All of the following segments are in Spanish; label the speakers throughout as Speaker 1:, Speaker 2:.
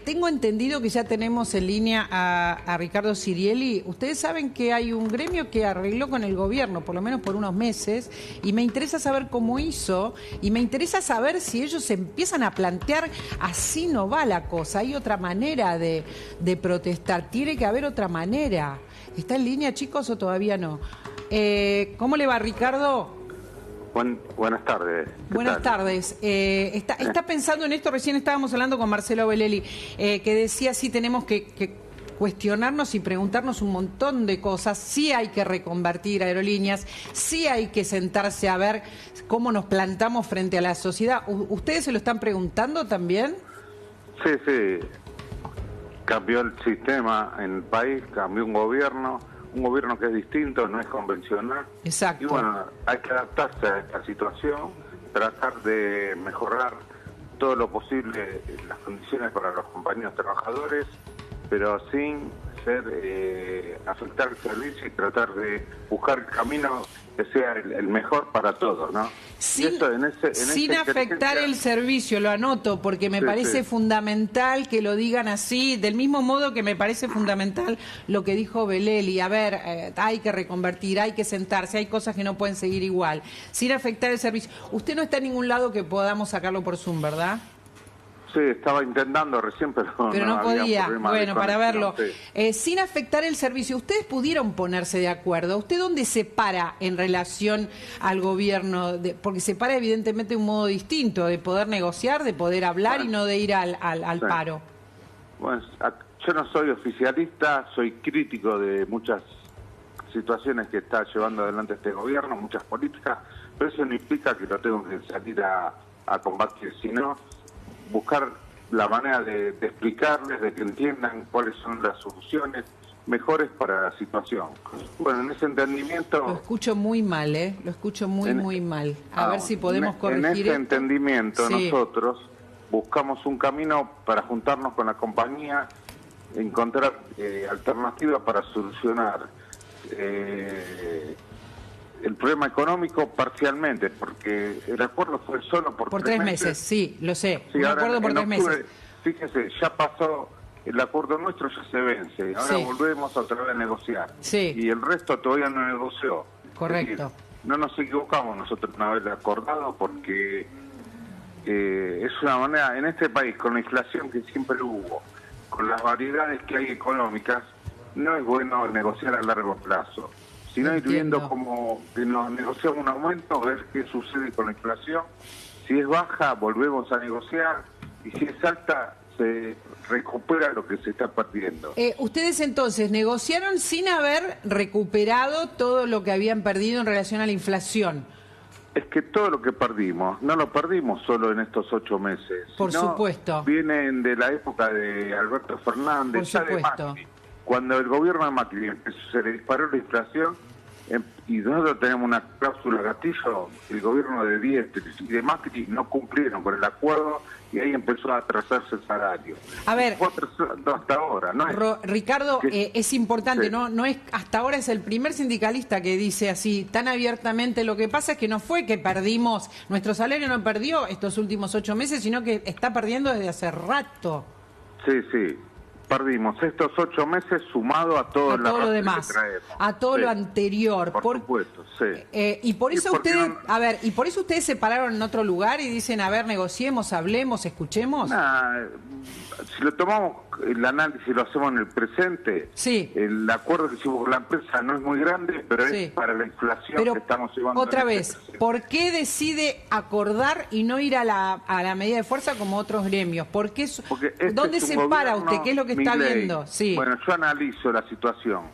Speaker 1: Tengo entendido que ya tenemos en línea a Ricardo Sirielli. Ustedes saben que hay un gremio que arregló con el gobierno, por lo menos por unos meses, y me interesa saber cómo hizo, y me interesa saber si ellos se empiezan a plantear, así no va la cosa, hay otra manera de protestar, tiene que haber otra manera. ¿Está en línea, chicos, o todavía no? ¿Cómo le va, Ricardo?
Speaker 2: Buenas tardes.
Speaker 1: Buenas tardes. ¿Está pensando en esto? Recién estábamos hablando con Marcelo Belelli, que decía sí tenemos que cuestionarnos y preguntarnos un montón de cosas. Sí hay que reconvertir aerolíneas, sí hay que sentarse a ver cómo nos plantamos frente a la sociedad. ¿Ustedes se lo están preguntando también?
Speaker 2: Sí. Cambió el sistema en el país, cambió un gobierno que es distinto, no es convencional.
Speaker 1: Exacto.
Speaker 2: Y bueno, hay que adaptarse a esta situación, tratar de mejorar todo lo posible las condiciones para los compañeros trabajadores, pero sin afectar el servicio y tratar de buscar el camino que sea el mejor para todos, ¿no?
Speaker 1: Sin afectar el servicio, lo anoto, porque me parece fundamental que lo digan así, del mismo modo que me parece fundamental lo que dijo Belelli. A ver, hay que reconvertir, hay que sentarse, hay cosas que no pueden seguir igual, sin afectar el servicio. Usted no está en ningún lado que podamos sacarlo por Zoom, ¿verdad?
Speaker 2: Sí, estaba intentando recién, pero
Speaker 1: no podía. Bueno, para verlo.
Speaker 2: Sí.
Speaker 1: Sin afectar el servicio, ¿ustedes pudieron ponerse de acuerdo? ¿Usted dónde se para en relación al gobierno? Porque se para evidentemente de un modo distinto, de poder negociar, de poder hablar y no de ir al paro.
Speaker 2: Bueno, yo no soy oficialista, soy crítico de muchas situaciones que está llevando adelante este gobierno, muchas políticas, pero eso no implica que lo tengo que salir a combatir, sino buscar la manera de explicarles, de que entiendan cuáles son las soluciones mejores para la situación. Bueno, en ese entendimiento...
Speaker 1: Lo escucho muy mal, Lo escucho muy mal. A ver si podemos corregir
Speaker 2: en ese
Speaker 1: esto.
Speaker 2: entendimiento nosotros buscamos un camino para juntarnos con la compañía, encontrar alternativas para solucionar el problema económico parcialmente, porque el acuerdo fue solo por 3 meses.
Speaker 1: Sí, lo sé.
Speaker 2: Sí,
Speaker 1: un acuerdo por 3 meses.
Speaker 2: Fíjese, ya pasó, el acuerdo nuestro ya se vence, ahora volvemos otra vez a negociar.
Speaker 1: Sí.
Speaker 2: Y el resto todavía no negoció.
Speaker 1: Correcto.
Speaker 2: Es decir, no nos equivocamos nosotros una vez acordado, porque es una manera, en este país, con la inflación que siempre hubo, con las variedades que hay económicas, no es bueno negociar a largo plazo. Si no, ir viendo cómo nos negociamos un aumento, ver qué sucede con la inflación. Si es baja, volvemos a negociar. Y si es alta, se recupera lo que se está perdiendo.
Speaker 1: Ustedes entonces negociaron sin haber recuperado todo lo que habían perdido en relación a la inflación.
Speaker 2: Es que todo lo que perdimos, no lo perdimos solo en estos 8 meses.
Speaker 1: Por supuesto.
Speaker 2: Vienen de la época de Alberto Fernández,
Speaker 1: Por supuesto.
Speaker 2: De Macri. Cuando el gobierno de Macri se le disparó la inflación, y nosotros tenemos una cláusula gatillo, el gobierno de Díaz y de Macri no cumplieron con el acuerdo y ahí empezó a atrasarse el salario.
Speaker 1: A ver,
Speaker 2: hasta ahora, ¿no?
Speaker 1: Ricardo, es importante, no es, hasta ahora es el primer sindicalista que dice así tan abiertamente. Lo que pasa es que no fue que perdimos, nuestro salario no perdió estos últimos 8 meses, sino que está perdiendo desde hace rato.
Speaker 2: Sí. Perdimos estos 8 meses sumado a todo
Speaker 1: lo demás, a todo lo anterior.
Speaker 2: Por supuesto, sí.
Speaker 1: Y por eso y por eso ustedes se pararon en otro lugar y dicen, a ver, negociemos, hablemos, escuchemos.
Speaker 2: Si lo tomamos, el análisis lo hacemos en el presente, el acuerdo que hicimos con la empresa no es muy grande, pero es para la inflación que estamos llevando.
Speaker 1: Otra vez, ¿por qué decide acordar y no ir a la medida de fuerza como otros gremios? ¿Dónde se para usted? ¿Qué es lo que está viendo?
Speaker 2: Bueno, yo analizo la situación.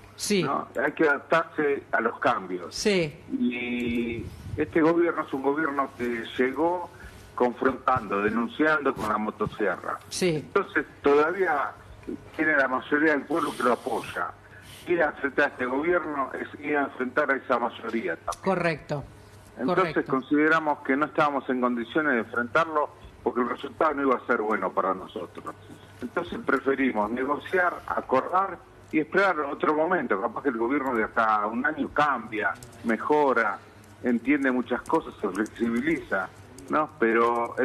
Speaker 2: ¿No? Hay que adaptarse a los cambios. Y este gobierno es un gobierno que llegó confrontando, denunciando con la motosierra. Entonces todavía tiene la mayoría del pueblo que lo apoya. Ir a enfrentar a este gobierno es ir a enfrentar a esa mayoría también.
Speaker 1: Correcto.
Speaker 2: Entonces consideramos que no estábamos en condiciones de enfrentarlo porque el resultado no iba a ser bueno para nosotros. Entonces preferimos negociar, acordar y esperar otro momento. Capaz que el gobierno de acá a un año cambia, mejora, entiende muchas cosas, se flexibiliza, ¿no? Pero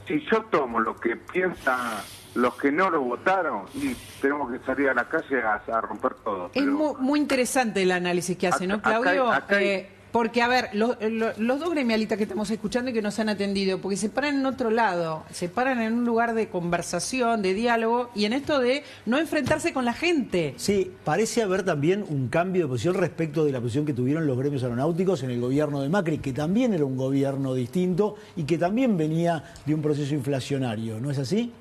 Speaker 2: si yo tomo lo que piensa los que no lo votaron, y tenemos que salir a la calle a romper todo.
Speaker 1: Es muy interesante el análisis que hace, ¿no, Claudio? Porque, a ver, los dos gremialistas que estamos escuchando y que nos han atendido, porque se paran en otro lado, se paran en un lugar de conversación, de diálogo, y en esto de no enfrentarse con la gente.
Speaker 3: Sí, parece haber también un cambio de posición respecto de la posición que tuvieron los gremios aeronáuticos en el gobierno de Macri, que también era un gobierno distinto y que también venía de un proceso inflacionario, ¿no es así?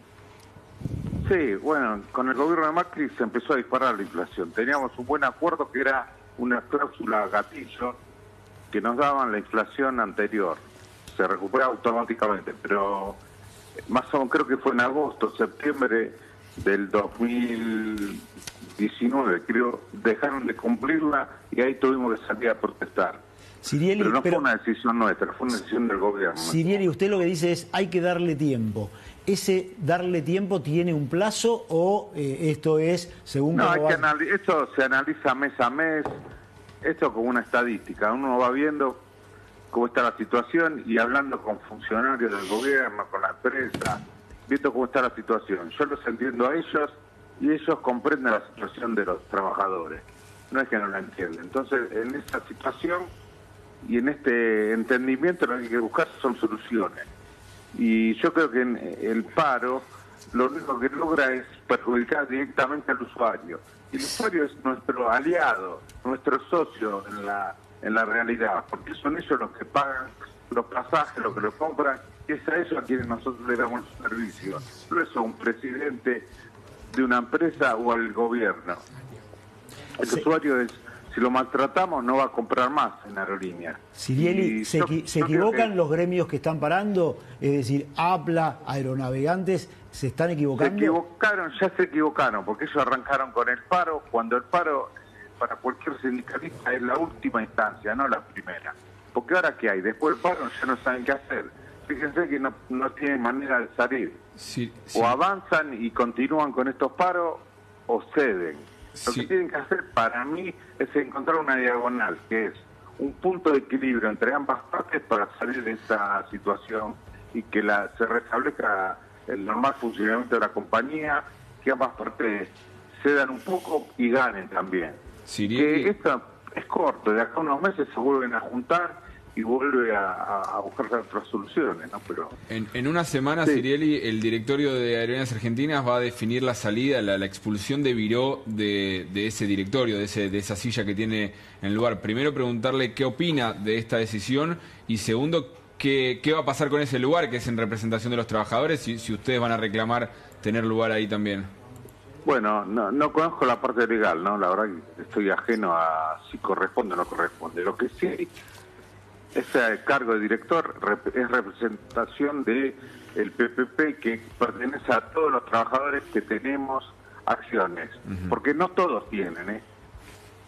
Speaker 2: Sí, bueno, con el gobierno de Macri se empezó a disparar la inflación. Teníamos un buen acuerdo que era una cláusula gatillo que nos daban la inflación anterior. Se recupera automáticamente, pero más o menos creo que fue en agosto, septiembre del 2019, creo, dejaron de cumplirla y ahí tuvimos que salir a protestar.
Speaker 3: Sirieli,
Speaker 2: pero no fue una decisión nuestra, fue una decisión del gobierno.
Speaker 3: Sirieli, usted lo que dice es hay que darle tiempo. ¿Ese darle tiempo tiene un plazo o esto es según...
Speaker 2: No, esto se analiza mes a mes, esto como una estadística. Uno va viendo cómo está la situación y hablando con funcionarios del gobierno, con la empresa, viendo cómo está la situación. Yo los entiendo a ellos y ellos comprenden la situación de los trabajadores. No es que no la entienden. Entonces, en esta situación y en este entendimiento lo que hay que buscar son soluciones. Y yo creo que en el paro lo único que logra es perjudicar directamente al usuario. Y el usuario es nuestro aliado, nuestro socio en la realidad, porque son ellos los que pagan los pasajes, los que los compran, y es a ellos a quienes nosotros le damos el servicio. No es a un presidente de una empresa o al gobierno. El usuario es... Si lo maltratamos, no va a comprar más en aerolínea.
Speaker 3: Sirieli, ¿se equivocan los gremios que están parando? Es decir, APLA, Aeronavegantes, ¿se están equivocando?
Speaker 2: Ya se equivocaron, porque ellos arrancaron con el paro, cuando el paro, para cualquier sindicalista, es la última instancia, no la primera. Porque ahora, ¿qué hay? Después del paro ya no saben qué hacer. Fíjense que no tienen manera de salir. Sí. O avanzan y continúan con estos paros, o ceden. Lo que tienen que hacer para mí es encontrar una diagonal, que es un punto de equilibrio entre ambas partes para salir de esta situación y que se restablezca el normal funcionamiento de la compañía, que ambas partes cedan un poco y ganen también. Que esto es corto, de acá a unos meses se vuelven a juntar y vuelve a buscar otras soluciones, ¿no? Pero
Speaker 4: en una semana, sí. Sirieli, el directorio de Aerolíneas Argentinas va a definir la salida, la expulsión de Viró de ese directorio, de esa silla que tiene en el lugar. Primero, preguntarle qué opina de esta decisión y segundo, qué va a pasar con ese lugar, que es en representación de los trabajadores, si ustedes van a reclamar tener lugar ahí también.
Speaker 2: Bueno, no conozco la parte legal, ¿no? La verdad que estoy ajeno a si corresponde o no corresponde. Lo que sí... Ese cargo de director es representación del PPP que pertenece a todos los trabajadores que tenemos acciones, porque no todos tienen,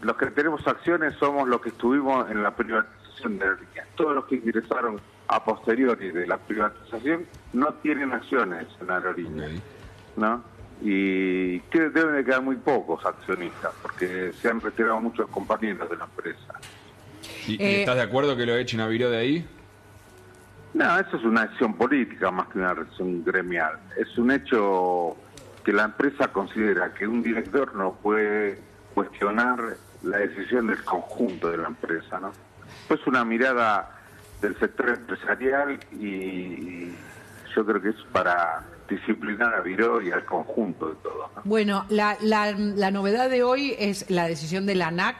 Speaker 2: Los que tenemos acciones somos los que estuvimos en la privatización de aerolíneas. Todos los que ingresaron a posteriori de la privatización no tienen acciones en aerolíneas, ¿no? Y que deben de quedar muy pocos accionistas, porque se han retirado muchos compañeros de la empresa.
Speaker 4: ¿Y estás de acuerdo que lo echen a Viró de ahí?
Speaker 2: No, eso es una acción política más que una acción gremial. Es un hecho que la empresa considera que un director no puede cuestionar la decisión del conjunto de la empresa, ¿no? Pues una mirada del sector empresarial y yo creo que es para disciplinar a Viró y al conjunto de todos, ¿no?
Speaker 1: Bueno, la novedad de hoy es la decisión de la ANAC,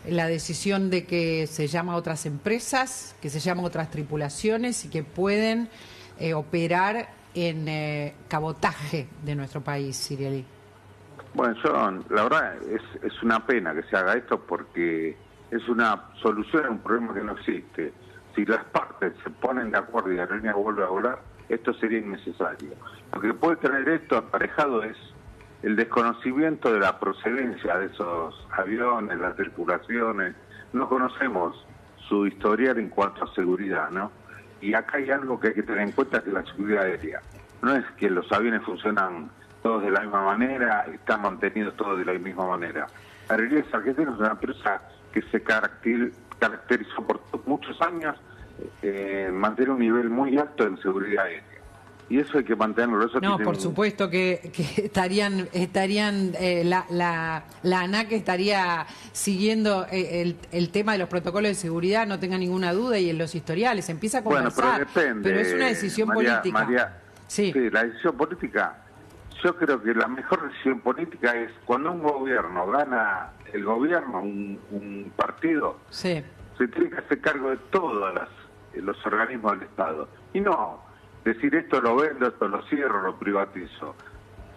Speaker 1: la decisión de que se llama a otras empresas, que se llaman otras tripulaciones y que pueden operar en cabotaje de nuestro país, Sirieli.
Speaker 2: Bueno, la verdad es una pena que se haga esto porque es una solución a un problema que no existe. Si las partes se ponen de acuerdo y la aerolínea vuelve a volar, esto sería innecesario. Lo que puede traer esto aparejado es el desconocimiento de la procedencia de esos aviones, las tripulaciones. No conocemos su historial en cuanto a seguridad, ¿no? Y acá hay algo que hay que tener en cuenta, que es la seguridad aérea. No es que los aviones funcionan todos de la misma manera, están mantenidos todos de la misma manera. Aerolíneas Argentinas es una empresa que se caracterizó por muchos años mantener un nivel muy alto en seguridad aérea. y eso hay que mantenerlo. Eso
Speaker 1: No,
Speaker 2: tiene
Speaker 1: por supuesto que estarían la ANAC estaría siguiendo el tema de los protocolos de seguridad, no tenga ninguna duda, y en los historiales empieza a conversar.
Speaker 2: Bueno, pero depende.
Speaker 1: Pero es una decisión política.
Speaker 2: María, sí, la decisión política. Yo creo que la mejor decisión política es cuando un gobierno gana el gobierno, un partido,
Speaker 1: sí,
Speaker 2: se tiene que hacer cargo de todos los organismos del Estado. Y no decir esto lo vendo, esto lo cierro, lo privatizo.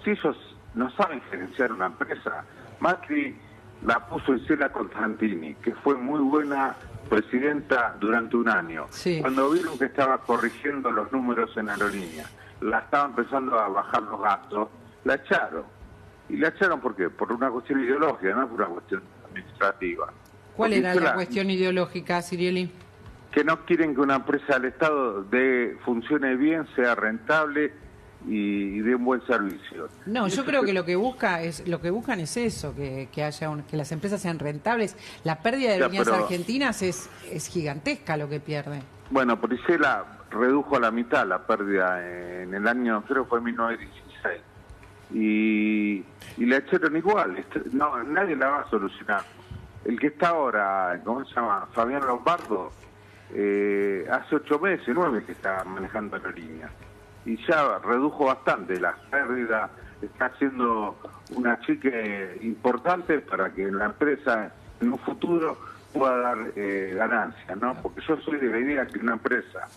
Speaker 2: Si ellos no saben gerenciar una empresa, Macri la puso en cena con Santini, que fue muy buena presidenta durante un año.
Speaker 1: Sí.
Speaker 2: Cuando vieron que estaba corrigiendo los números en aerolínea, la estaba empezando a bajar los gastos, la echaron. ¿Y la echaron por qué? Por una cuestión ideológica, no por una cuestión administrativa.
Speaker 1: ¿Cuál era la cuestión ideológica, Sirieli?
Speaker 2: Que no quieren que una empresa del Estado funcione bien, sea rentable y dé un buen servicio.
Speaker 1: No, yo creo que lo que buscan es eso, que que las empresas sean rentables. La pérdida de aerolíneas argentinas es gigantesca lo que pierde.
Speaker 2: Bueno, Poricela redujo a la mitad la pérdida en el año, creo que fue en 1916. Y la echaron igual. No, nadie la va a solucionar. El que está ahora, ¿cómo se llama? Fabián Lombardo, hace 8 meses, 9 que está manejando aerolíneas. Y ya redujo bastante las pérdidas, está haciendo una chique importante para que la empresa en un futuro pueda dar ganancias, ¿no? Porque yo soy de la idea que una empresa,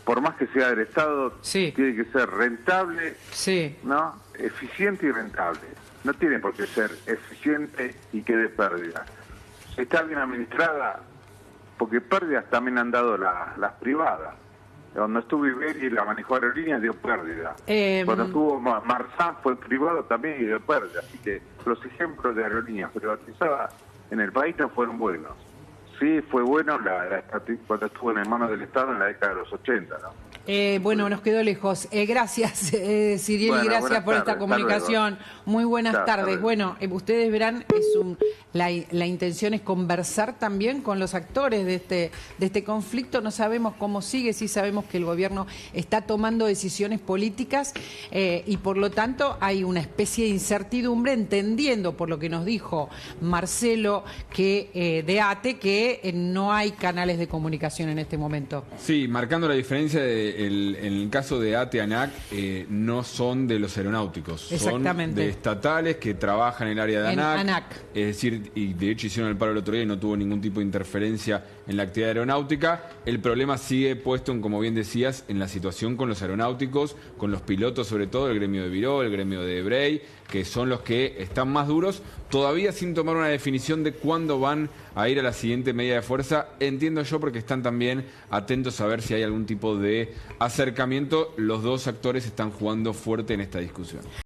Speaker 2: por más que sea del Estado,
Speaker 1: sí,
Speaker 2: tiene que ser rentable,
Speaker 1: sí,
Speaker 2: ¿no? Eficiente y rentable. No tiene por qué ser eficiente y que dé pérdida. Si está bien administrada, porque pérdidas también han dado las privadas. Cuando estuvo Iberia y la manejó Aerolíneas dio pérdida. Cuando estuvo Marzán fue privado también y dio pérdida. Así que los ejemplos de aerolíneas privatizadas en el país no fueron buenos. Sí, fue bueno cuando estuvo en manos del Estado en la década de los 80, ¿no?
Speaker 1: Bueno, nos quedó lejos. Gracias, Sirieli,
Speaker 2: bueno,
Speaker 1: gracias por esta comunicación. Muy buenas tardes. Bueno, ustedes verán, la intención es conversar también con los actores de este conflicto. No sabemos cómo sigue, sí sabemos que el gobierno está tomando decisiones políticas y por lo tanto hay una especie de incertidumbre, entendiendo por lo que nos dijo Marcelo de ATE que no hay canales de comunicación en este momento.
Speaker 4: Sí, marcando la diferencia en el caso de ATE, ANAC, no son de los aeronáuticos, son de estatales que trabajan en el área de ANAC. Es decir, y de hecho hicieron el paro el otro día y no tuvo ningún tipo de interferencia en la actividad aeronáutica. El problema sigue puesto, como bien decías, en la situación con los aeronáuticos, con los pilotos sobre todo, el gremio de Viró, el gremio de Brey, que son los que están más duros, todavía sin tomar una definición de cuándo van a ir a la siguiente medida de fuerza. Entiendo yo porque están también atentos a ver si hay algún tipo de acercamiento. Los dos actores están jugando fuerte en esta discusión.